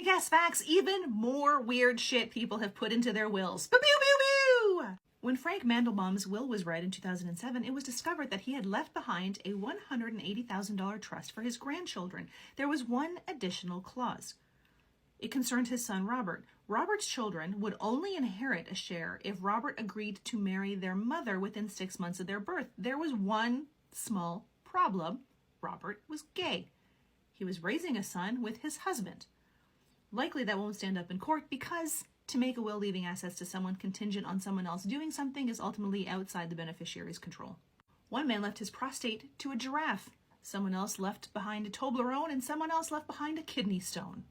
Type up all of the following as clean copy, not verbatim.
Kick-ass facts, even more weird shit people have put into their wills. Pew pew pew pew! When Frank Mandelbaum's will was read in 2007, it was discovered that he had left behind a $180,000 trust for his grandchildren. There was one additional clause. It concerned his son Robert. Robert's children would only inherit a share if Robert agreed to marry their mother within 6 months of their birth. There was one small problem. Robert was gay. He was raising a son with his husband. Likely that won't stand up in court because to make a will leaving assets to someone contingent on someone else doing something is ultimately outside the beneficiary's control. One man left his prostate to a giraffe. Someone else left behind a Toblerone, and someone else left behind a kidney stone.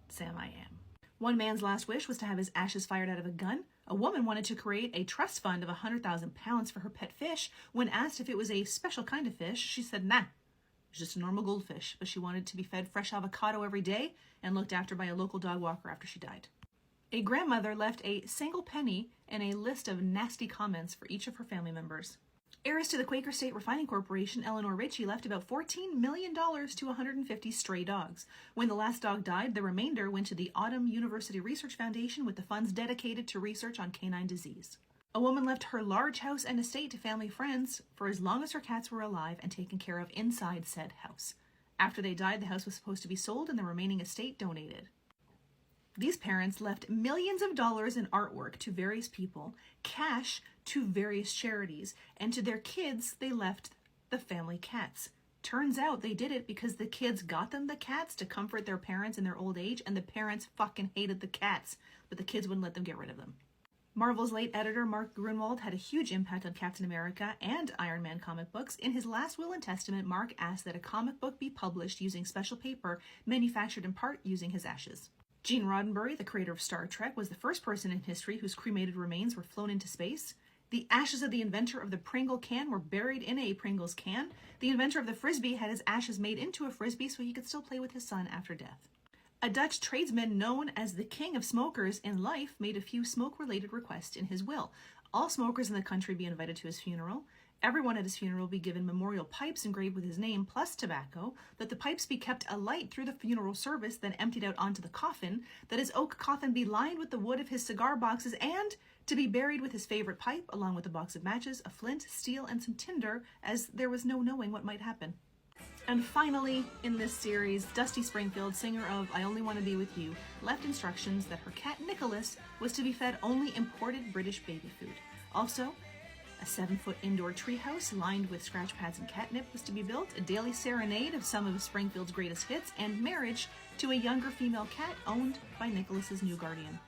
Sam I am. One man's last wish was to have his ashes fired out of a gun. A woman wanted to create a trust fund of £100,000 for her pet fish. When asked if it was a special kind of fish, she said, nah, it's just a normal goldfish, but she wanted to be fed fresh avocado every day and looked after by a local dog walker after she died. A grandmother left a single penny and a list of nasty comments for each of her family members. Heiress to the Quaker State Refining Corporation, Eleanor Ritchie, left about $14 million to 150 stray dogs. When the last dog died, the remainder went to the Autumn University Research Foundation with the funds dedicated to research on canine disease. A woman left her large house and estate to family friends for as long as her cats were alive and taken care of inside said house. After they died, the house was supposed to be sold and the remaining estate donated. These parents left millions of dollars in artwork to various people, cash to various charities, and to their kids, they left the family cats. Turns out they did it because the kids got them the cats to comfort their parents in their old age, and the parents fucking hated the cats, but the kids wouldn't let them get rid of them. Marvel's late editor Mark Gruenwald had a huge impact on Captain America and Iron Man comic books. In his last will and testament, Mark asked that a comic book be published using special paper manufactured in part using his ashes. Gene Roddenberry, the creator of Star Trek, was the first person in history whose cremated remains were flown into space. The ashes of the inventor of the Pringle can were buried in a Pringles can. The inventor of the Frisbee had his ashes made into a Frisbee so he could still play with his son after death. A Dutch tradesman known as the king of smokers in life made a few smoke-related requests in his will. All smokers in the country be invited to his funeral. Everyone at his funeral be given memorial pipes engraved with his name plus tobacco, that the pipes be kept alight through the funeral service, then emptied out onto the coffin, that his oak coffin be lined with the wood of his cigar boxes, and to be buried with his favorite pipe, along with a box of matches, a flint, steel, and some tinder, as there was no knowing what might happen. And finally, in this series, Dusty Springfield, singer of I Only Want to Be With You, left instructions that her cat Nicholas was to be fed only imported British baby food. Also, a 7-foot indoor treehouse lined with scratch pads and catnip was to be built, a daily serenade of some of Springfield's greatest hits, and marriage to a younger female cat owned by Nicholas's new guardian.